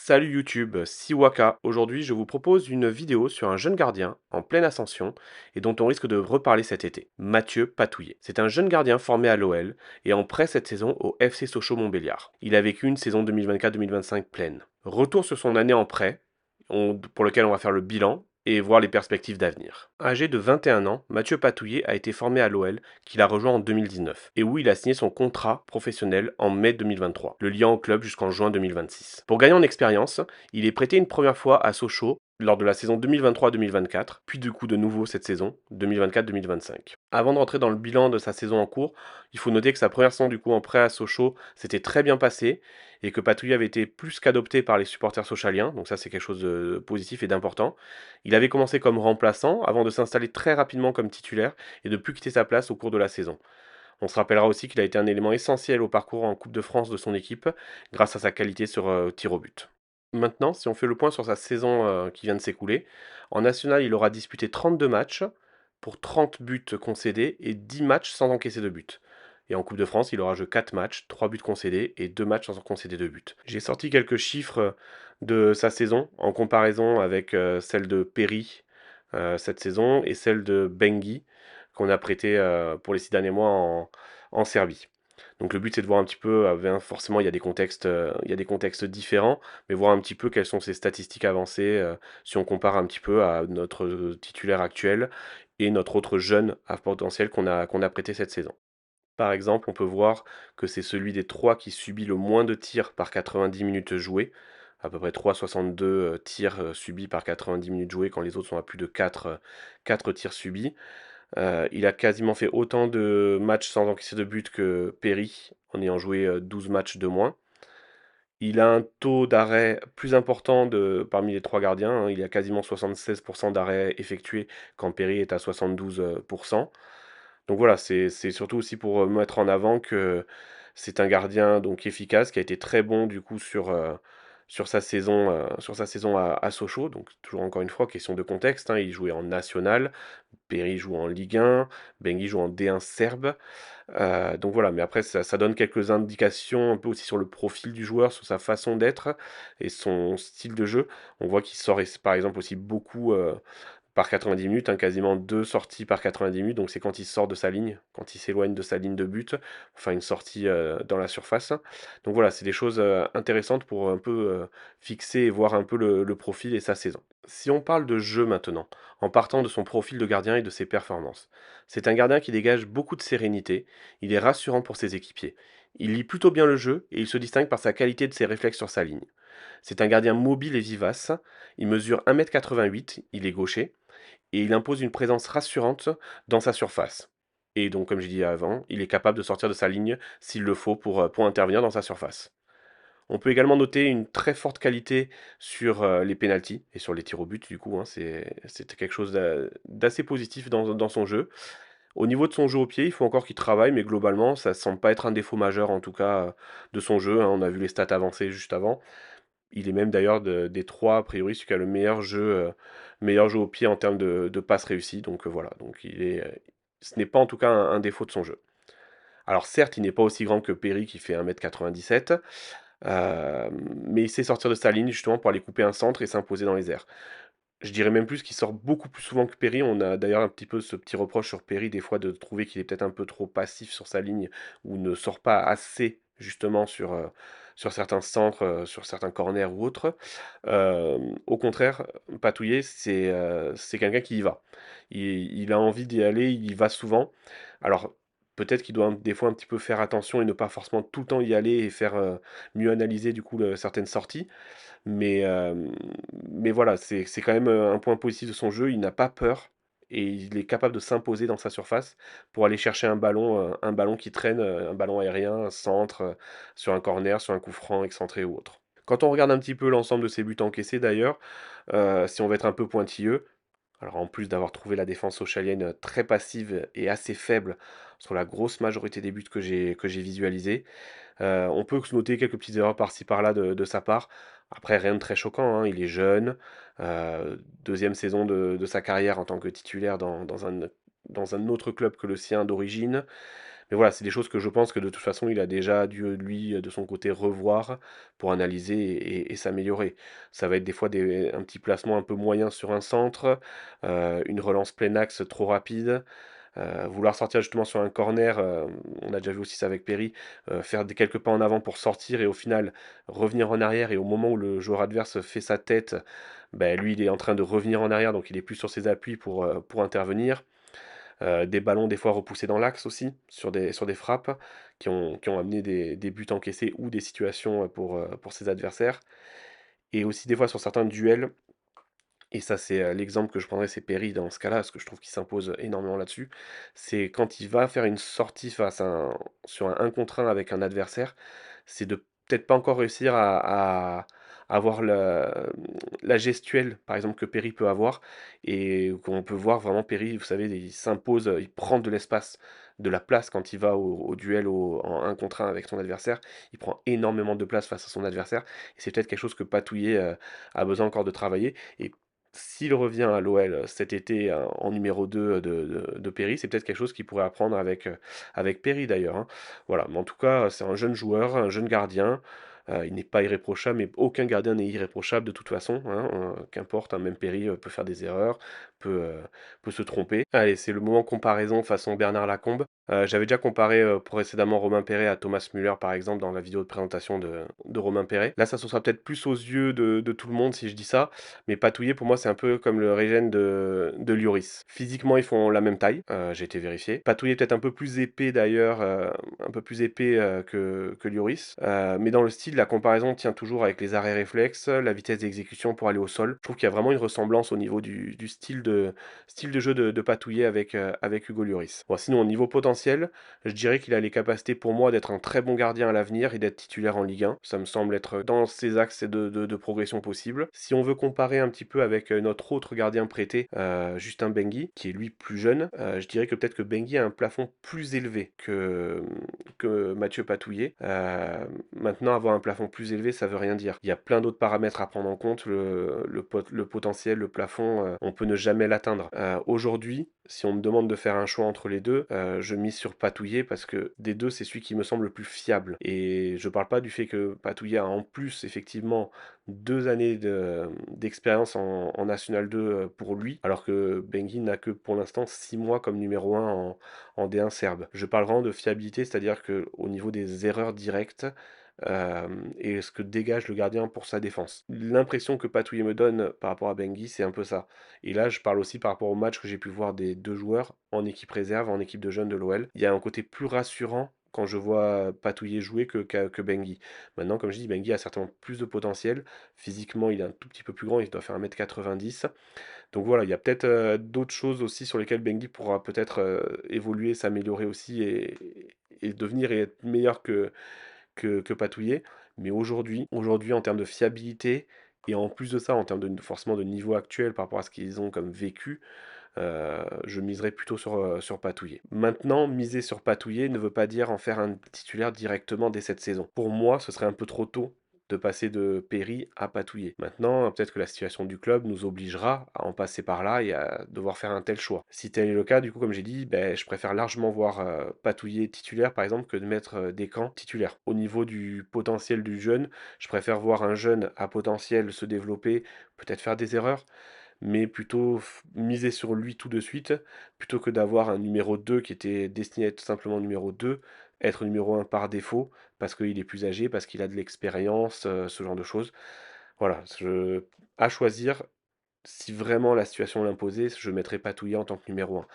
Salut YouTube, Siwaka. Aujourd'hui, je vous propose une vidéo sur un jeune gardien en pleine ascension et dont on risque de reparler cet été, Mathieu Patouillet. C'est un jeune gardien formé à l'OL et en prêt cette saison au FC Sochaux-Montbéliard. Il a vécu une saison 2024-2025 pleine. Retour sur son année en prêt, pour lequel on va faire le bilan et voir les perspectives d'avenir. Âgé de 21 ans, Mathieu Patouillet a été formé à l'OL, qu'il a rejoint en 2019, et où il a signé son contrat professionnel en mai 2023, le liant au club jusqu'en juin 2026. Pour gagner en expérience, il est prêté une première fois à Sochaux lors de la saison 2023-2024, puis du coup de nouveau cette saison 2024-2025. Avant de rentrer dans le bilan de sa saison en cours, il faut noter que sa première saison du coup en prêt à Sochaux s'était très bien passée et que Patouillet avait été plus qu'adopté par les supporters sochaliens, donc ça c'est quelque chose de positif et d'important. Il avait commencé comme remplaçant avant de s'installer très rapidement comme titulaire et de plus quitter sa place au cours de la saison. On se rappellera aussi qu'il a été un élément essentiel au parcours en Coupe de France de son équipe grâce à sa qualité sur tir au but. Maintenant, si on fait le point sur sa saison qui vient de s'écouler, en national, il aura disputé 32 matchs pour 30 buts concédés et 10 matchs sans encaisser de but. Et en Coupe de France, il aura joué 4 matchs, 3 buts concédés et 2 matchs sans concéder de but. J'ai sorti quelques chiffres de sa saison en comparaison avec celle de Perry cette saison et celle de Bengi qu'on a prêté pour les 6 derniers mois en Serbie. Donc le but c'est de voir un petit peu, forcément il y a des contextes différents, mais voir un petit peu quelles sont ses statistiques avancées si on compare un petit peu à notre titulaire actuel et notre autre jeune à potentiel qu'on a prêté cette saison. Par exemple, on peut voir que c'est celui des trois qui subit le moins de tirs par 90 minutes jouées, à peu près 3,62 tirs subis par 90 minutes jouées quand les autres sont à plus de 4 tirs subis. Il a quasiment fait autant de matchs sans encaisser de but que Perry, en ayant joué 12 matchs de moins. Il a un taux d'arrêt plus important parmi les trois gardiens, hein. Il a quasiment 76% d'arrêts effectués quand Perry est à 72%. Donc voilà, c'est surtout aussi pour mettre en avant que c'est un gardien donc efficace qui a été très bon du coup sur sa saison à Sochaux. Donc toujours encore une fois, question de contexte, hein, il jouait en national, Perry joue en Ligue 1, Bengi joue en D1 serbe. Donc voilà, mais après ça donne quelques indications un peu aussi sur le profil du joueur, sur sa façon d'être et son style de jeu. On voit qu'il sort par exemple aussi beaucoup par 90 minutes, hein, quasiment 2 sorties par 90 minutes, donc c'est quand il sort de sa ligne, quand il s'éloigne de sa ligne de but, enfin une sortie dans la surface. Donc voilà, c'est des choses intéressantes pour un peu fixer et voir un peu le profil et sa saison. Si on parle de jeu maintenant, en partant de son profil de gardien et de ses performances, c'est un gardien qui dégage beaucoup de sérénité, il est rassurant pour ses équipiers. Il lit plutôt bien le jeu et il se distingue par sa qualité de ses réflexes sur sa ligne. C'est un gardien mobile et vivace, il mesure 1,88 m, il est gaucher, et il impose une présence rassurante dans sa surface. Et donc, comme j'ai dit avant, il est capable de sortir de sa ligne s'il le faut pour intervenir dans sa surface. On peut également noter une très forte qualité sur les pénaltys et sur les tirs au but, du coup, hein, c'est quelque chose d'assez positif dans son jeu. Au niveau de son jeu au pied, il faut encore qu'il travaille, mais globalement, ça semble pas être un défaut majeur, en tout cas, de son jeu, hein. On a vu les stats avancées juste avant. Il est même d'ailleurs des trois, a priori, celui qui a le meilleur jeu au pied en termes de passes réussies. Donc voilà, donc ce n'est pas en tout cas un défaut de son jeu. Alors certes, il n'est pas aussi grand que Perry qui fait 1,97 m, mais il sait sortir de sa ligne justement pour aller couper un centre et s'imposer dans les airs. Je dirais même plus qu'il sort beaucoup plus souvent que Perry. On a d'ailleurs un petit peu ce petit reproche sur Perry, des fois, de trouver qu'il est peut-être un peu trop passif sur sa ligne ou ne sort pas assez justement sur certains centres, sur certains corners ou autres. Au contraire, Patouillet, c'est quelqu'un qui y va. Il a envie d'y aller, il y va souvent. Alors, peut-être qu'il doit des fois un petit peu faire attention et ne pas forcément tout le temps y aller et faire mieux analyser du coup certaines sorties. Mais, mais voilà, c'est quand même un point positif de son jeu. Il n'a pas peur et il est capable de s'imposer dans sa surface pour aller chercher un ballon qui traîne, un ballon aérien, un centre, sur un corner, sur un coup franc excentré ou autre. Quand on regarde un petit peu l'ensemble de ses buts encaissés d'ailleurs, si on veut être un peu pointilleux, alors en plus d'avoir trouvé la défense australienne très passive et assez faible sur la grosse majorité des buts que j'ai visualisés, on peut se noter quelques petites erreurs par-ci par-là de sa part. Après, rien de très choquant, hein, il est jeune, 2e saison de sa carrière en tant que titulaire dans un autre club que le sien d'origine. Mais voilà, c'est des choses que je pense que de toute façon, il a déjà dû, lui, de son côté, revoir pour analyser et s'améliorer. Ça va être des fois un petit placement un peu moyen sur un centre, une relance plein axe trop rapide, vouloir sortir justement sur un corner, on a déjà vu aussi ça avec Perry, faire des quelques pas en avant pour sortir et au final revenir en arrière et au moment où le joueur adverse fait sa tête, ben lui, il est en train de revenir en arrière, donc il est plus sur ses appuis pour intervenir. Des ballons des fois repoussés dans l'axe aussi, sur des frappes qui ont amené des buts encaissés ou des situations, pour ses adversaires et aussi des fois sur certains duels et ça c'est, l'exemple que je prendrais, c'est Perry dans ce cas-là, parce que je trouve qu'il s'impose énormément là-dessus. C'est quand il va faire une sortie face à sur un 1 contre 1 avec un adversaire, c'est de peut-être pas encore réussir à avoir la gestuelle, par exemple, que Perry peut avoir et qu'on peut voir vraiment Perry, vous savez, il s'impose, il prend de l'espace, de la place quand il va au duel en 1 contre 1 avec son adversaire. Il prend énormément de place face à son adversaire et c'est peut-être quelque chose que Patouillet, a besoin encore de travailler et s'il revient à l'OL cet été en numéro 2 de Perry, c'est peut-être quelque chose qu'il pourrait apprendre avec Perry d'ailleurs, hein. Voilà, mais en tout cas, c'est un jeune joueur, un jeune gardien. Il n'est pas irréprochable, mais aucun gardien n'est irréprochable de toute façon, hein, qu'importe, hein, même Perry peut faire des erreurs, peut se tromper. Allez, c'est le moment comparaison façon Bernard Lacombe. J'avais déjà comparé précédemment Romain Perret à Thomas Müller, par exemple, dans la vidéo de présentation de Romain Perret. Là, ça se sera peut-être plus aux yeux de tout le monde si je dis ça, mais Patouillet, pour moi, c'est un peu comme le régène de Lloris. Physiquement, ils font la même taille, j'ai été vérifié. Patouillet peut-être un peu plus épais d'ailleurs, un peu plus épais que Lloris. Mais dans le style, la comparaison tient toujours avec les arrêts réflexes, la vitesse d'exécution pour aller au sol. Je trouve qu'il y a vraiment une ressemblance au niveau du style de jeu de Patouillet avec Hugo Lloris. Bon, sinon, au niveau potentiel, je dirais qu'il a les capacités pour moi d'être un très bon gardien à l'avenir et d'être titulaire en Ligue 1. Ça me semble être dans ses axes de progression possible. Si on veut comparer un petit peu avec notre autre gardien prêté, Justin Bengui, qui est lui plus jeune, je dirais que peut-être que Bengui a un plafond plus élevé que Mathieu Patouillet. Maintenant, avoir un plafond plus élevé, ça veut rien dire. Il y a plein d'autres paramètres à prendre en compte, le potentiel, le plafond, on peut ne jamais l'atteindre. Aujourd'hui, si on me demande de faire un choix entre les deux, je mise sur Patouillet parce que des deux, c'est celui qui me semble le plus fiable. Et je parle pas du fait que Patouillet a en plus effectivement 2 années d'expérience en National 2 pour lui, alors que Bengui n'a que pour l'instant 6 mois comme numéro 1 en D1 serbe. Je parle vraiment de fiabilité, c'est-à-dire que au niveau des erreurs directes, et ce que dégage le gardien pour sa défense. L'impression que Patouillet me donne par rapport à Bengui, c'est un peu ça. Et là, je parle aussi par rapport au match que j'ai pu voir des deux joueurs en équipe réserve, en équipe de jeunes de l'OL. Il y a un côté plus rassurant quand je vois Patouillet jouer que Bengui. Maintenant, comme je dis, Bengui a certainement plus de potentiel. Physiquement, il est un tout petit peu plus grand, il doit faire 1,90 m. Donc voilà, il y a peut-être d'autres choses aussi sur lesquelles Bengui pourra peut-être évoluer, s'améliorer aussi et devenir et être meilleur que Patouillet. Mais aujourd'hui, en termes de fiabilité, et en plus de ça, en termes forcément de niveau actuel par rapport à ce qu'ils ont comme vécu, je miserais plutôt sur Patouillet. Maintenant, miser sur Patouillet ne veut pas dire en faire un titulaire directement dès cette saison. Pour moi, ce serait un peu trop tôt de passer de Perry à Patouillet. Maintenant, peut-être que la situation du club nous obligera à en passer par là et à devoir faire un tel choix. Si tel est le cas, du coup, comme j'ai dit, ben, je préfère largement voir Patouillet titulaire, par exemple, que de mettre Descamps titulaire. Au niveau du potentiel du jeune, je préfère voir un jeune à potentiel se développer, peut-être faire des erreurs, mais plutôt miser sur lui tout de suite, plutôt que d'avoir un numéro 2 qui était destiné à être simplement numéro 2, être numéro 1 par défaut, parce qu'il est plus âgé, parce qu'il a de l'expérience, ce genre de choses. Voilà, à choisir, si vraiment la situation l'imposait, je mettrais Patouillet en tant que numéro 1.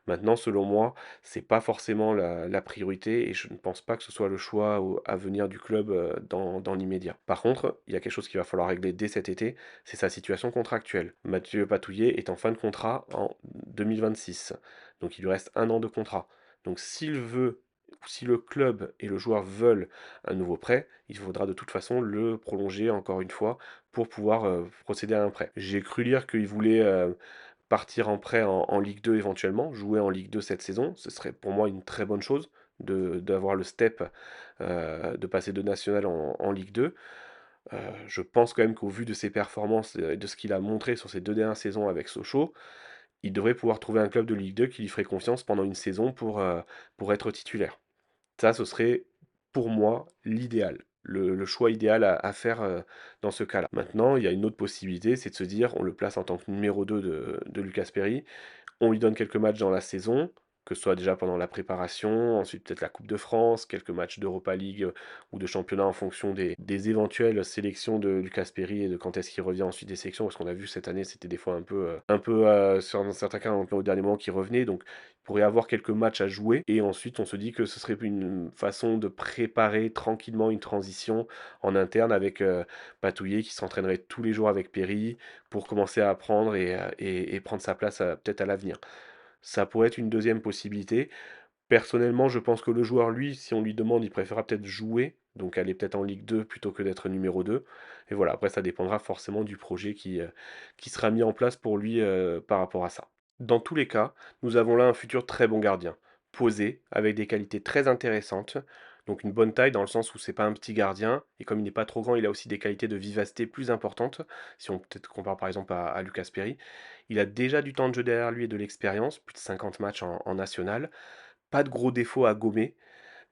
Maintenant, selon moi, c'est pas forcément la priorité et je ne pense pas que ce soit le choix à venir du club dans l'immédiat. Par contre, il y a quelque chose qu'il va falloir régler dès cet été, c'est sa situation contractuelle. Mathieu Patouillet est en fin de contrat en 2026, donc il lui reste 1 an de contrat. Donc s'il veut, ou si le club et le joueur veulent un nouveau prêt, il faudra de toute façon le prolonger encore une fois pour pouvoir procéder à un prêt. J'ai cru lire qu'il voulait partir en prêt en Ligue 2 éventuellement, jouer en Ligue 2 cette saison. Ce serait pour moi une très bonne chose d'avoir le step, de passer de national en Ligue 2. Je pense quand même qu'au vu de ses performances et de ce qu'il a montré sur ses 2 dernières saisons avec Sochaux, il devrait pouvoir trouver un club de Ligue 2 qui lui ferait confiance pendant une saison pour être titulaire. Ça, ce serait pour moi l'idéal, le choix idéal à faire, dans ce cas-là. Maintenant, il y a une autre possibilité, c'est de se dire: «On le place en tant que numéro 2 de Lucas Perry». On lui donne quelques matchs dans la saison, que ce soit déjà pendant la préparation, ensuite peut-être la Coupe de France, quelques matchs d'Europa League, ou de championnat en fonction des éventuelles sélections de Lucas Perry et de quand est-ce qu'il revient ensuite des sélections. Parce qu'on a vu cette année, c'était des fois sur dans certains cas, un peu au dernier moment qu'il revenait. Donc, il pourrait avoir quelques matchs à jouer. Et ensuite, on se dit que ce serait une façon de préparer tranquillement une transition en interne avec Patouillet qui s'entraînerait tous les jours avec Perry pour commencer à apprendre et prendre sa place peut-être à l'avenir. Ça pourrait être une deuxième possibilité. Personnellement, je pense que le joueur, lui, si on lui demande, il préférera peut-être jouer, donc aller peut-être en Ligue 2 plutôt que d'être numéro 2. Et voilà, après ça dépendra forcément du projet qui sera mis en place pour lui, par rapport à ça. Dans tous les cas, nous avons là un futur très bon gardien, posé, avec des qualités très intéressantes, donc une bonne taille dans le sens où c'est pas un petit gardien, et comme il n'est pas trop grand, il a aussi des qualités de vivacité plus importantes, si on peut-être compare par exemple à Lucas Perry. Il a déjà du temps de jeu derrière lui et de l'expérience, plus de 50 matchs en national, pas de gros défauts à gommer,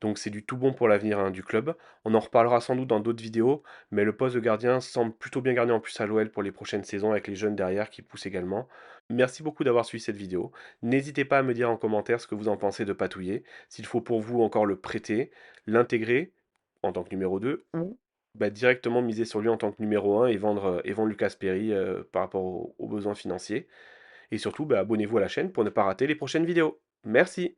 donc c'est du tout bon pour l'avenir, hein, du club. On en reparlera sans doute dans d'autres vidéos, mais le poste de gardien semble plutôt bien gardé en plus à l'OL pour les prochaines saisons avec les jeunes derrière qui poussent également. Merci beaucoup d'avoir suivi cette vidéo. N'hésitez pas à me dire en commentaire ce que vous en pensez de Patouillet, s'il faut pour vous encore le prêter, l'intégrer en tant que numéro 2 ou bah, directement miser sur lui en tant que numéro 1 et vendre Lucas Perry par rapport aux besoins financiers. Et surtout, bah, abonnez-vous à la chaîne pour ne pas rater les prochaines vidéos. Merci.